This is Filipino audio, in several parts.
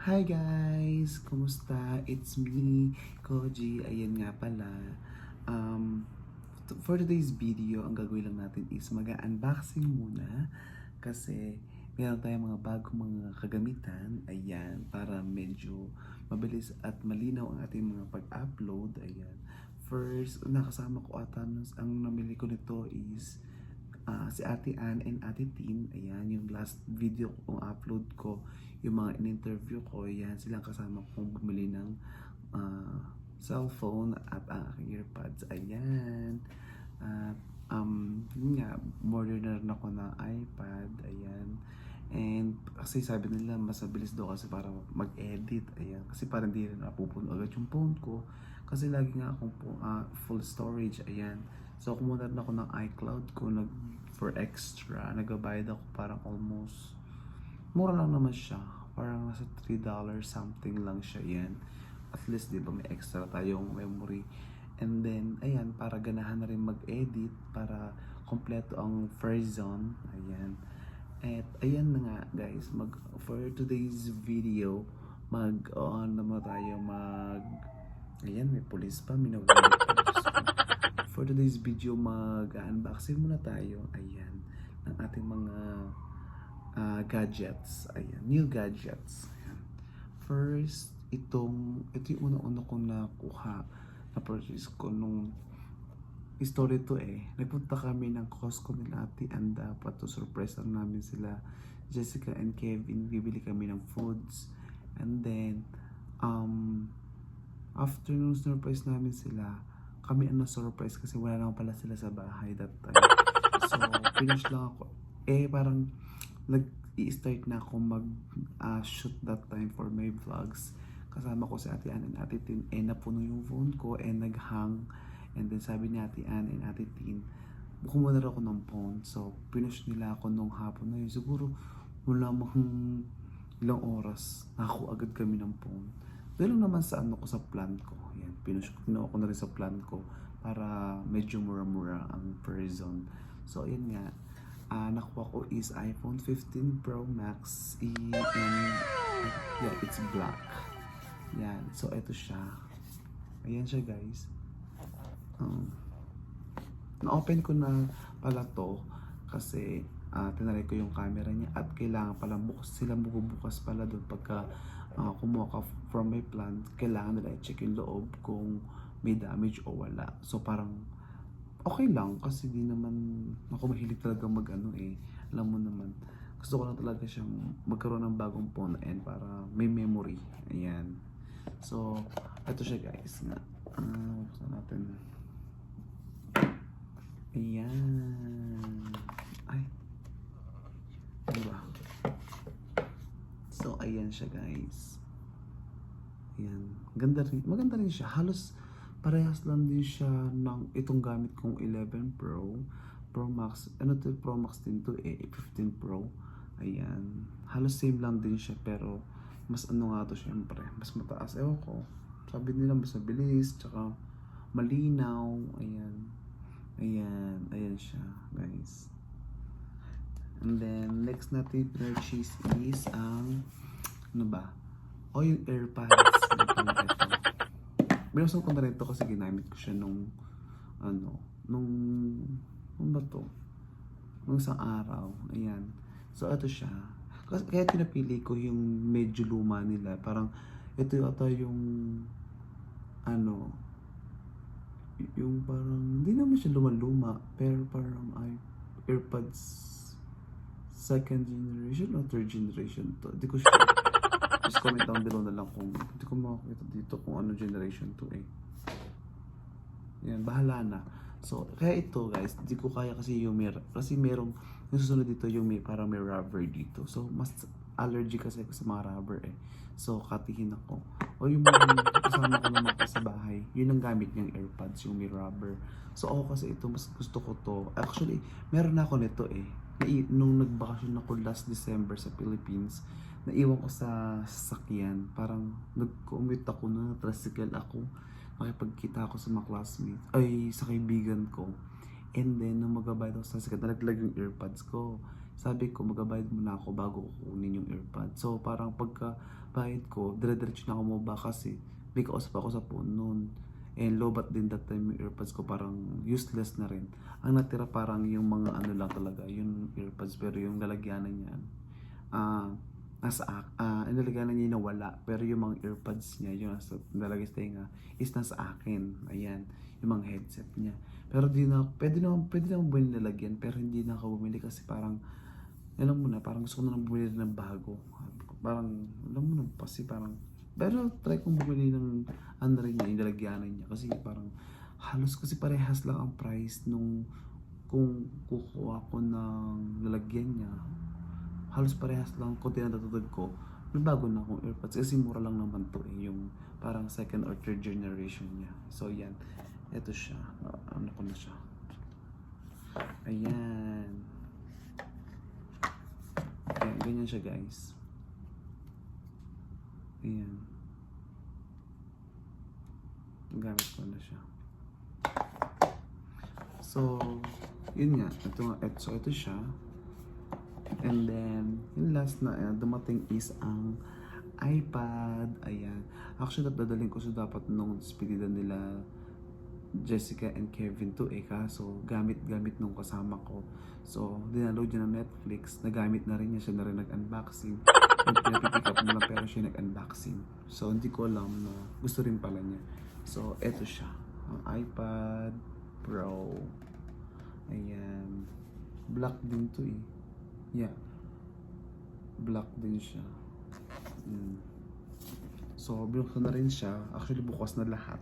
Hi guys! Kumusta? It's me, Koji. Ayan nga pala. For today's video, ang gagawin lang natin is mag-unboxing muna kasi meron tayong mga bagong mga kagamitan. Ayan, para medyo mabilis at malinaw ang ating mga pag-upload. Ayan. First, nakasama ko ata, ang namili ko nito is si Ate Ann and Ate Tin. Ayan, yung last video kong upload ko, yung mga in-interview ko, yan, silang kasama kong bumili ng cellphone at aking earpads. Ayan. At yun nga, order na rin ako ng iPad. Ayan. And kasi sabi nila mas mabilis daw kasi para mag-edit. Ayan. Kasi parang hindi rin napupuno agad yung phone ko. Kasi lagi nga akong full storage. Ayan. So kumunta na ako ng iCloud ko for extra. Nagbabayad ako parang almost mura lang naman siya. Parang nasa $3 something lang siya. Yan. At least, di ba, may extra tayong memory. And then, ayan, para ganahan na rin mag-edit, para kompleto ang version. Ayan. At ayan na nga, guys. For today's video, mag-on naman tayo Ayan, may police pa. Minawala pa. For today's video, mag-unboxing muna tayo. Ayan. Ng ating mga gadgets. Ayan, new gadgets. Ayan. First, ito yung una-una ko nakuha, na-purchase ko nung story to eh. Nagpunta kami ng Costco nila Ate and dapat to surprise lang namin sila Jessica and Kevin. Bibili kami ng foods. And then, after nung surprise namin sila, kami ang na-surprise kasi wala naman pala sila sa bahay that time. So, finish lang ako. Parang nag-i-start na ako mag-shoot that time for my vlogs. Kasama ko si Ate Ann and Ate Tin. Napuno yung phone ko nag-hang. And then sabi ni Ate Ann and Ate Tin, kumuha ako ng phone. So, pinush nila ako nung hapon na yun. Siguro, wala mang ilang oras, nakakuha agad kami ng phone. Dahil naman sa ko sa plan ko. Yan, kinuha ko na rin sa plan ko para medyo mura-mura ang version. So, ayan nga. Nakuha ko is iPhone 15 Pro Max and yeah, it's black. Yan. So, ito siya. Ayan siya, guys. Na-open ko na pala to kasi tinry ko yung camera niya at kailangan pala sila bukas pala doon pagka kumuha ka from my plan. Kailangan nila i-check yung loob kung may damage o wala. So, parang okay lang kasi di naman ako mahilig talaga alam mo naman, gusto ko lang talaga siyang magkaroon ng bagong phone and para may memory. Ayan. So, ito siya guys nga. Buksan natin. Ayan. Ay. Diba? So, ayan siya guys. Ayan. Maganda rin siya. Halos parehas lang din siya ng itong gamit kong 11 Pro Max. Pro Max din to 15 Pro. Ayan. Halos same lang din siya pero mas nga to syempre. Mas mataas. Ewan ko. Sabi nila mas mabilis. Tsaka malinaw. Ayan. Ayan siya guys. And then next natin purchase is ang yung AirPods. Binuksan ko na rin ito kasi ginamit ko siya nung isang araw. Ayan. So, ito siya. Kaya pinapili ko yung medyo luma nila. Parang, ito yung yung parang, hindi naman siya luma-luma. Pero parang, AirPods second generation or third generation to. Hindi ko sure. Just comment down below na lang kung hindi ko makakita dito kung ano generation to Yan, bahala na. So, kaya ito guys, hindi ko kaya kasi yung kasi merong susunod dito yung parang may rubber dito. So, mas allergy kasi ako sa mga rubber So, katihin ako. O yung mga kasama ko naman sa bahay, yun ang gamit niyang AirPods, yung may rubber. So, ako kasi ito, mas gusto ko to. Actually, meron na ako nito Nung nagbakasyon ako last December sa Philippines, naiwan ko sa sasakyan. Parang nag-commute ako na tricycle ako. Makipagkita ako sa mga classmates, sa kaibigan ko. And then, nung magbabayad ako sa sasakyan, nalaglag yung earpods ko. sabi ko magbabayad muna ako bago ko kunin yung earpod. So parang pagka bayad ko, dire-diretso na ako bumaba kasi may kausap ako sa phone noon. And lobat din that time yung earpods ko, parang useless na rin. Ang natira parang yung mga ano lang talaga, yung earpods, pero yung lalagyanan niya, ang lalagyanan niya nawala. Pero yung mga earpods niya, yung nasa, nalagay sa tenga, is nasa akin. Ayan, yung mga headset niya. Pero pwede na bumili lalagyan, pero hindi na ako bumili kasi parang, alam mo na, parang gusto ko na lang bumili ng bago. Parang, alam mo na, kasi parang, pero try kong bumili ng ano rin niya, yung lalagyanan niya. Kasi parang, halos kasi parehas lang ang price nung kung kukuha ko ng lalagyan niya. Halos parehas lang kung tinatutod ko. May bago na akong earpods kasi mura lang naman to eh, yung parang second or third generation niya. So yan, eto siya. Ano ko na siya. Ayan. Ayan, ganyan siya guys. Ayan. Gamit ko na siya. So, yun nga. Ito siya. And then, yung last na dumating is ang iPad. Ayan. Actually, dadalhin ko siya dapat nung despedida nila Jessica and Kevin to eh, kaso gamit nung kasama ko. So, dinaload niya ng Netflix, nagamit na rin niya, siya na rin nag-unboxing. And pinapipick up mo lang pero siya nag-unboxing. So, hindi ko alam na gusto rin pala niya. So, eto siya, ang iPad Pro. Ayan. Black din to eh. Yeah. Black din siya. So, binuksan na rin siya. Actually, bukas na lahat.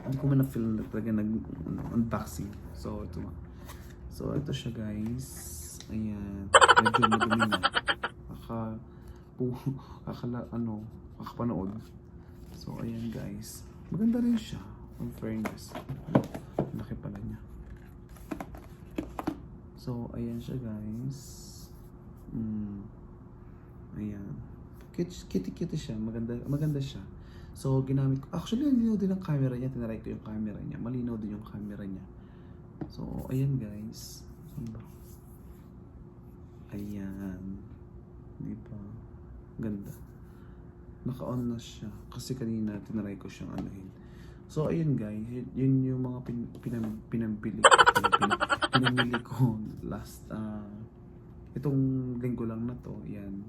Hindi ko man na-feel na talaga nag-unboxing. So, ito nga. So, ito siya guys. Ayan. Medyo madumi na. Kakapanood. So, ayan guys. Maganda rin siya. In fairness. Laki pala niya. So, ayan siya guys. Ayan. Kitty siya. Maganda siya. So, ginamit ko. Actually, malinaw din ang camera niya. Tinaray ko yung camera niya. Malinaw din yung camera niya. So, ayan guys. Saan ba? Ayan. Di ba? Ganda. Naka-on na siya. Kasi kanina, tinaray ko siyang anuhin. So, ayun guys. Yun yung mga pinamili ko last, itong linggo lang na to. Yan.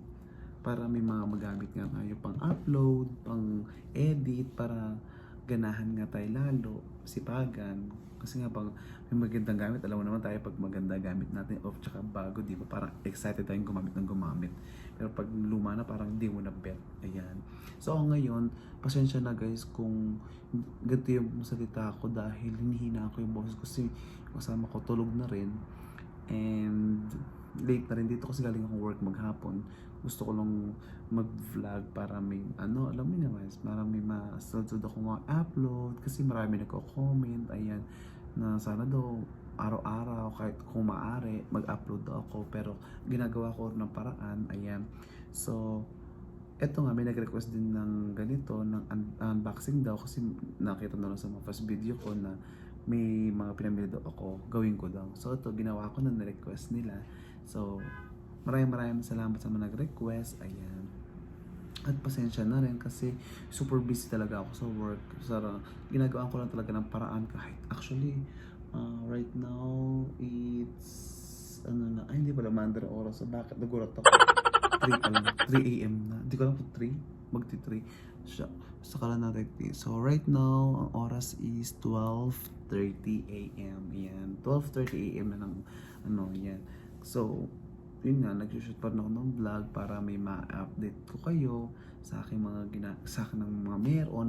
Para may mga magamit nga tayo pang upload, pang edit, para ganahan nga tayo lalo, sipagan. Kasi nga pag may magandang gamit, alam mo naman tayo pag maganda gamit natin, off tsaka bago, di ba? Parang excited tayong gumamit. Pero pag luma na, parang hindi mo na bet. Ayan. So ngayon, pasensya na guys kung ganito yung salita ko dahil hinihina ko yung boses ko kasi kasama ko tulog na rin. And late na rin dito kasi galing akong work maghapon. Gusto ko lang mag-vlog para may alam mo na guys, para may masunod ako ma-upload kasi marami nagko-comment, ayan, na sana daw araw-araw kahit kung maaari mag-upload daw ako, pero ginagawa ko ng paraan, ayan. So, eto nga, may nag-request din ng ganito, ng unboxing daw kasi nakita na lang sa mga first video ko na may mga pinamili daw ako, gawin ko daw. So, ito, ginawa ko na na-request nila. So, maraming salamat sa mga nag-request. Ayan. At pasensya na rin kasi super busy talaga ako sa work. Ginagawa ko lang talaga ng paraan kahit actually right now it's hindi pala mandar oras. So, bakit nagulat ako? 3 pa lang. 3 a.m. na. Hindi ko alam kung 3. Magti-3. Sa kala natin. So right now, ang oras is 12:30 a.m. Yan. 12:30 a.m. na ng yan. So, yun nga, nag-shoot pa rin ako ng vlog para may ma-update ko kayo sa aking sa akin ng mga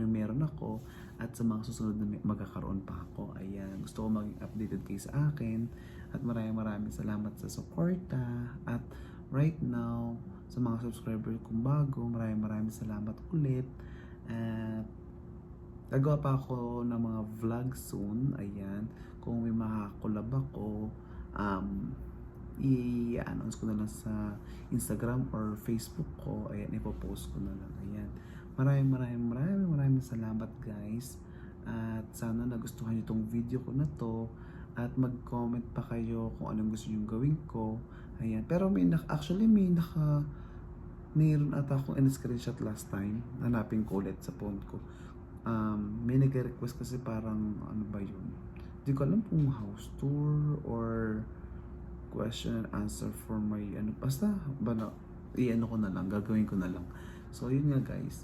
meron ako at sa mga susunod na magkakaroon pa ako. Ayan, gusto ko maging updated kayo sa akin at maraming salamat sa suporta at right now sa mga subscriber kong bago, maraming salamat ulit at gagawa pa ako ng mga vlog soon. Ayan, kung may makakolab ako, i-announce ko na lang sa Instagram or Facebook ko. Ayan, ipopost ko na lang. Ayan. Maraming salamat guys. At sana nagustuhan niyo tong video ko na to. at mag-comment pa kayo kung anong gusto nyo gawin ko. Ayan. Pero mayroon ata akong in-screenshot last time. Hanapin ko ulit sa phone ko. May nag-request kasi parang ano ba yun? Hindi ko alam kung house tour or question and answer for my basta i-ano ko na lang, gagawin ko na lang. So yun nga guys,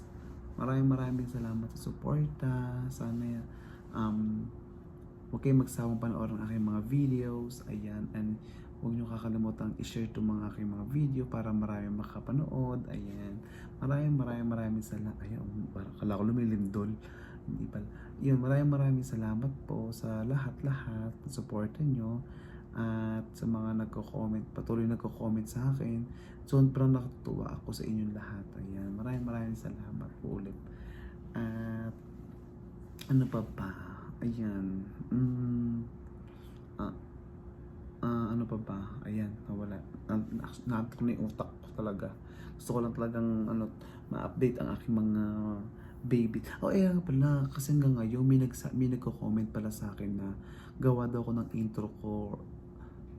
maraming salamat sa suporta. Sana huwag kayong magsawang panoorin ang aking mga videos. Ayan, and huwag nyo kakalimutan i-share itong mga aking mga video para maraming makapanood. Ayan, maraming salamat. Ayan, parang kala ko lumilindol. Hindi pala. Yun, maraming salamat po sa lahat-lahat ng suporta nyo. At sa mga patuloy nagko-comment sa akin. Sobrang natutuwa ako sa inyong lahat. Ayan, maraming salamat po ulit. At ano pa ba? Ayan. Ano pa ba? Ayan, nawala. Naantok na yung utak ko talaga. Gusto ko lang talagang ma-update ang aking mga baby. Ayan pala, kasi hanggang ngayon may nagko-comment pala sa akin na gawa daw ko ng intro ko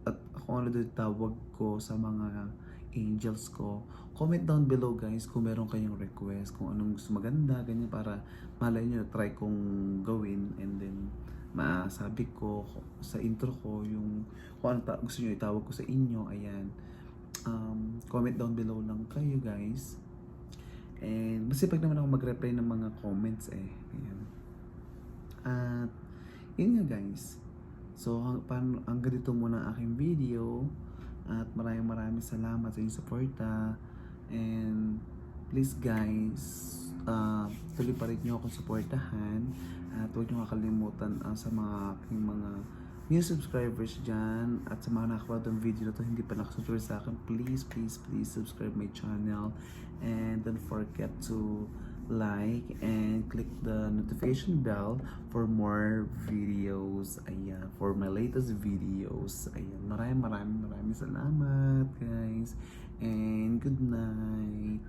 at kung ano daw tawag ko sa mga angels ko. Comment down below guys kung meron kayong request, kung anong gusto maganda, ganyan, para malay nyo try kong gawin, and then masabi ko sa intro ko yung kung ano gusto nyo itawag ko sa inyo. Ayan, comment down below lang kayo guys, and masipag naman ako mag-reply ng mga comments ayan. At yun nga guys, so hanggang dito muna ang aking video. At maraming salamat sa inyong suporta. And please guys, tuloy pa rin nyo akong suportahan. At huwag nyo kakalimutan sa mga aking mga new subscribers dyan. At sa mga nakapanood ng video na to hindi pa nakasubscribe sa akin, please subscribe my channel. And don't forget to like and click the notification bell for more videos. Ayan, for my latest videos. Ayan, maraming salamat guys, and good night.